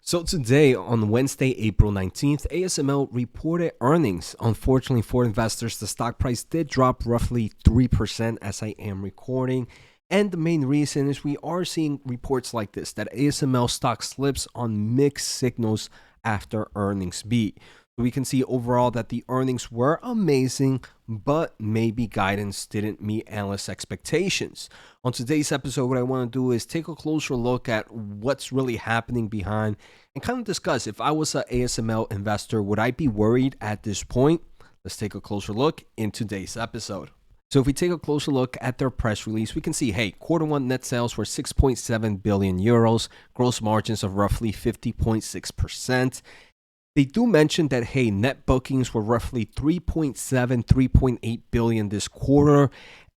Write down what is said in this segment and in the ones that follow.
So today, on Wednesday, April 19th, ASML reported earnings. Unfortunately for investors, the stock price did drop roughly 3% as I am recording. And the main reason is we are seeing reports like this, that ASML stock slips on mixed signals after earnings beat. We can see overall that the earnings were amazing, but maybe guidance didn't meet analyst expectations. On today's episode, what I want to do is take a closer look at what's really happening behind and kind of discuss if I was an ASML investor, would I be worried at this point? Let's take a closer look in today's episode. So if we take a closer look at their press release, we can see, hey, quarter one net sales were 6.7 billion euros, gross margins of roughly 50.6%. They do mention that, hey, net bookings were roughly 3.7, 3.8 billion this quarter.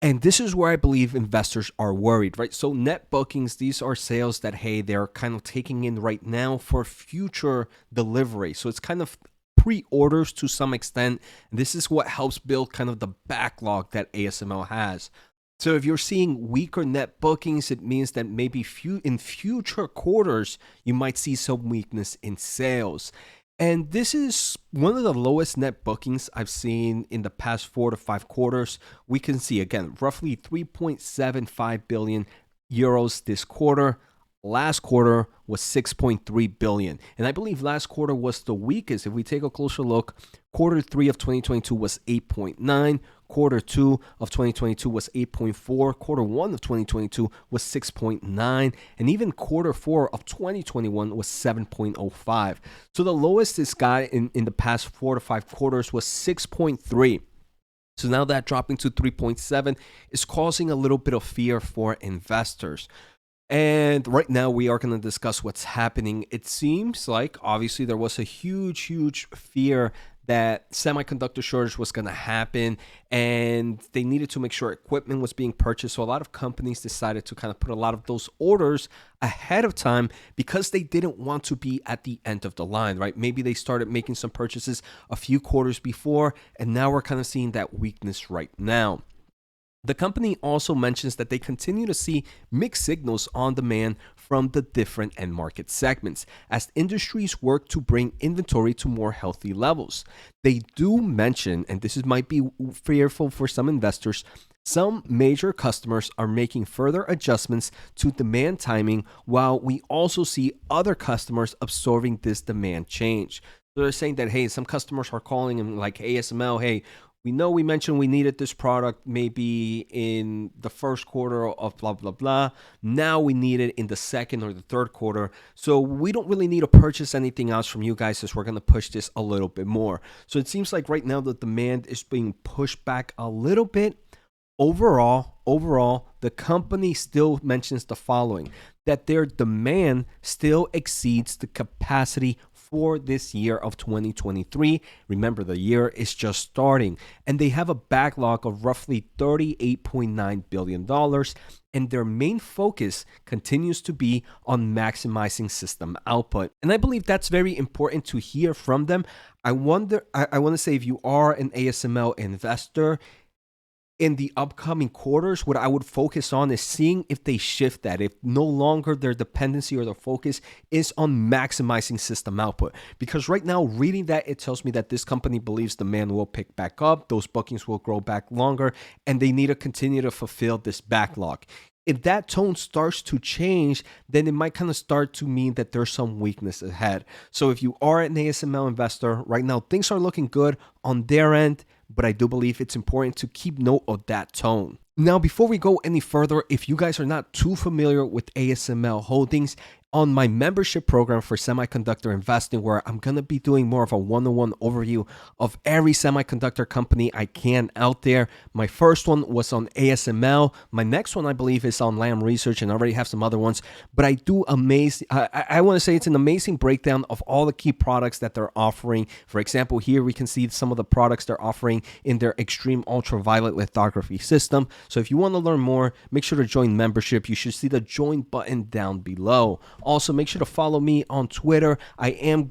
And this is where I believe investors are worried, right? So net bookings, these are sales that, hey, they're kind of taking in right now for future delivery. So it's kind of pre-orders to some extent. This is what helps build kind of the backlog that ASML has. So if you're seeing weaker net bookings, it means that maybe in future quarters, you might see some weakness in sales. And this is one of the lowest net bookings I've seen in the past 4 to 5 quarters. We can see, again, roughly 3.75 billion euros this quarter. Last quarter was 6.3 billion. And I believe last quarter was the weakest. If we take a closer look, quarter 3 of 2022 was 8.9. Quarter 2 of 2022 was 8.4. Quarter 1 of 2022 was 6.9. And even quarter 4 of 2021 was 7.05. So the lowest this got in the past 4 to 5 quarters was 6.3. So now that dropping to 3.7 is causing a little bit of fear for investors. And right now we are going to discuss what's happening. It seems like obviously there was a huge fear that semiconductor shortage was going to happen and they needed to make sure equipment was being purchased. So a lot of companies decided to kind of put a lot of those orders ahead of time because they didn't want to be at the end of the line, right? Maybe they started making some purchases a few quarters before, and now we're kind of seeing that weakness right now. The company also mentions that they continue to see mixed signals on demand from the different end market segments as industries work to bring inventory to more healthy levels. They do mention, and this might be fearful for some investors, some major customers are making further adjustments to demand timing, while we also see other customers absorbing this demand change. So they're saying that, hey, some customers are calling them like ASML, hey, we know we mentioned we needed this product maybe in the first quarter of blah, blah, blah. Now we need it in the second or the third quarter. So we don't really need to purchase anything else from you guys as we're going to push this a little bit more. So it seems like right now the demand is being pushed back a little bit. Overall, the company still mentions the following, that their demand still exceeds the capacity for this year of 2023. Remember, the year is just starting, and they have a backlog of roughly $38.9 billion, and their main focus continues to be on maximizing system output. And I believe that's very important to hear from them. I want to say, if you are an ASML investor, in the upcoming quarters, what I would focus on is seeing if they shift that, if no longer their dependency or their focus is on maximizing system output. Because right now, reading that, it tells me that this company believes demand will pick back up, those bookings will grow back longer, and they need to continue to fulfill this backlog. If that tone starts to change, then it might kind of start to mean that there's some weakness ahead. So if you are an ASML investor, right now things are looking good on their end, but I do believe it's important to keep note of that tone. Now, before we go any further, if you guys are not too familiar with ASML Holdings, on my membership program for semiconductor investing, where I'm going to be doing more of a one-on-one overview of every semiconductor company I can out there. My first one was on ASML. My next one, I believe, is on Lam Research, and I already have some other ones. But I want to say it's an amazing breakdown of all the key products that they're offering. For example, here we can see some of the products they're offering in their extreme ultraviolet lithography system. So if you want to learn more, make sure to join membership. You should see the join button down below. Also, make sure to follow me on Twitter. I am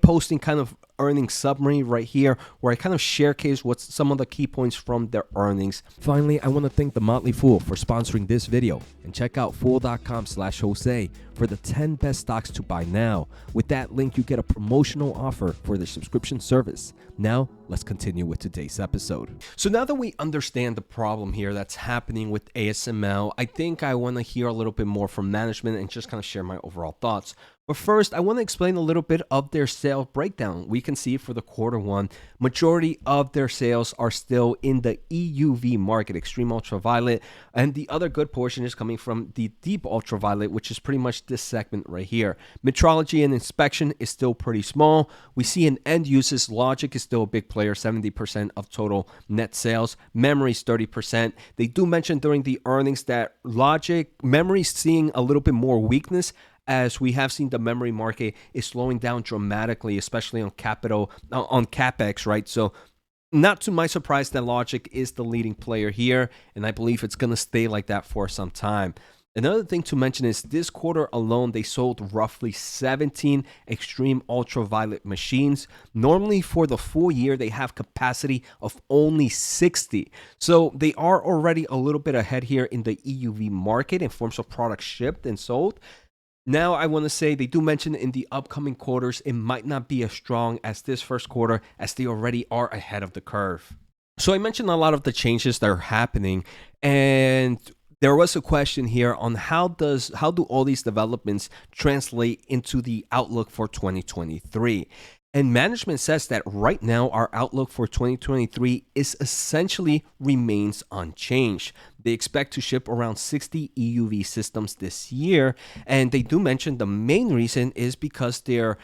posting kind of earnings summary right here, where I kind of showcase what's some of the key points from their earnings. Finally, I want to thank the Motley Fool for sponsoring this video, and check out fool.com/Jose for the 10 best stocks to buy now. With that link, you get a promotional offer for their subscription service. Now, let's continue with today's episode. So now that we understand the problem here that's happening with ASML, I think I want to hear a little bit more from management and just kind of share my overall thoughts. But first, I want to explain a little bit of their sales breakdown. We can see for the Q1, majority of their sales are still in the EUV market, extreme ultraviolet, and the other good portion is coming from the deep ultraviolet, which is pretty much this segment right here. Metrology and inspection is still pretty small. We see in end uses, logic is still a big player, 70% of total net sales. Memory is 30%. They do mention during the earnings that memory is seeing a little bit more weakness, as we have seen the memory market is slowing down dramatically, especially on CapEx, right? So not to my surprise that logic is the leading player here, and I believe it's going to stay like that for some time. Another thing to mention is this quarter alone, they sold roughly 17 extreme ultraviolet machines. Normally for the full year, they have capacity of only 60. So they are already a little bit ahead here in the EUV market in forms of products shipped and sold. Now, I want to say they do mention in the upcoming quarters, it might not be as strong as this first quarter, as they already are ahead of the curve. So I mentioned a lot of the changes that are happening, and there was a question here on how do all these developments translate into the outlook for 2023? And management says that right now our outlook for 2023 is essentially remains unchanged. They expect to ship around 60 EUV systems this year, and they do mention the main reason is because their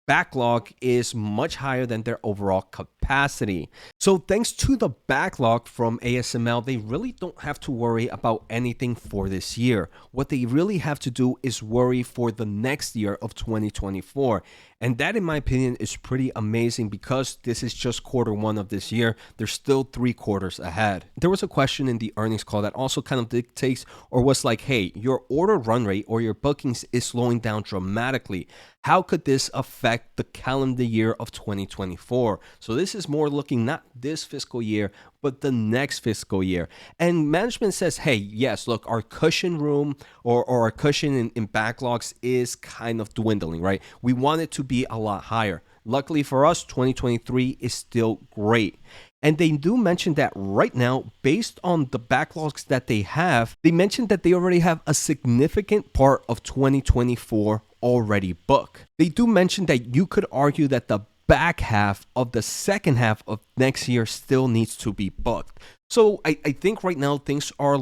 backlog is much higher than their overall capacity. So thanks to the backlog from ASML, they really don't have to worry about anything for this year. What they really have to do is worry for the next year of 2024. And that, in my opinion, is pretty amazing because this is just Q1 of this year. There's still 3 quarters ahead. There was a question in the earnings call that also kind of dictates or was like, hey, your order run rate or your bookings is slowing down dramatically. How could this affect the calendar year of 2024? So this is more looking not this fiscal year, but the next fiscal year. And management says, hey, yes, look, our cushion room or our cushion in backlogs is kind of dwindling, right? We want it to be a lot higher. Luckily for us, 2023 is still great. And they do mention that right now, based on the backlogs that they have, they mentioned that they already have a significant part of 2024 already booked. They do mention that you could argue that the back half of the second half of next year still needs to be booked. So I think right now things are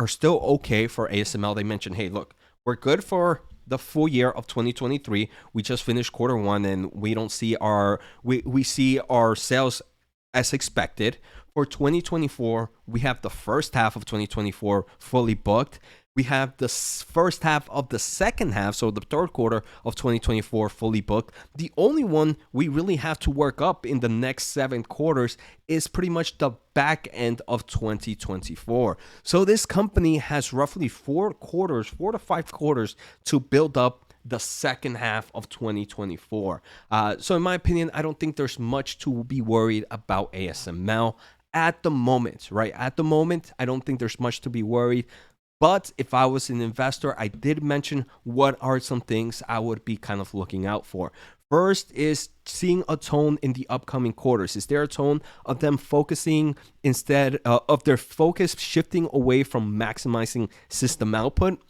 still okay for ASML. They mentioned, hey, look, we're good for the full year of 2023. We just finished Q1 and we don't see we see our sales as expected. For 2024, we have the first half of 2024 fully booked. We have the first half of the second half, so the third quarter of 2024 fully booked. The only one we really have to work up in the next 7 quarters is pretty much the back end of 2024. So this company has roughly 4 to 5 quarters to build up the second half of 2024. So in my opinion, I don't think there's much to be worried about ASML at the moment, right? At the moment, I don't think there's much to be worried. But if I was an investor, I did mention what are some things I would be kind of looking out for. First is seeing a tone in the upcoming quarters. Is there a tone of them focusing instead of their focus shifting away from maximizing system output?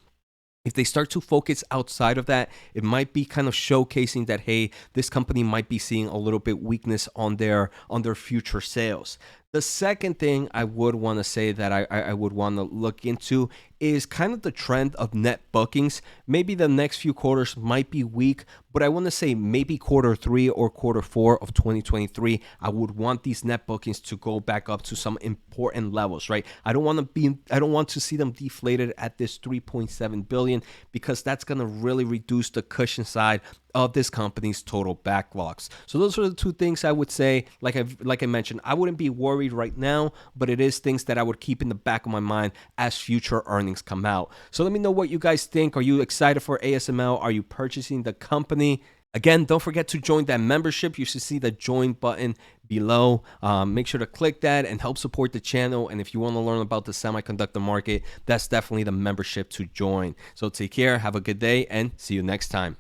If they start to focus outside of that, it might be kind of showcasing that, hey, this company might be seeing a little bit weakness on their future sales. The second thing I would want to say that I would want to look into is kind of the trend of net bookings. Maybe the next few quarters might be weak, but I want to say maybe Q3 or Q4 of 2023, I would want these net bookings to go back up to some important levels, right? I don't want to see them deflated at this 3.7 billion because that's going to really reduce the cushion side of this company's total backlogs. So those are the 2 things I would say. Like I mentioned, I wouldn't be worried right now, but it is things that I would keep in the back of my mind as future earnings come out. So let me know what you guys think. Are you excited for ASML? Are you purchasing the company? Again, don't forget to join that membership. You should see the join button below. Make sure to click that and help support the channel. And if you want to learn about the semiconductor market, that's definitely the membership to join. So take care, have a good day, and see you next time.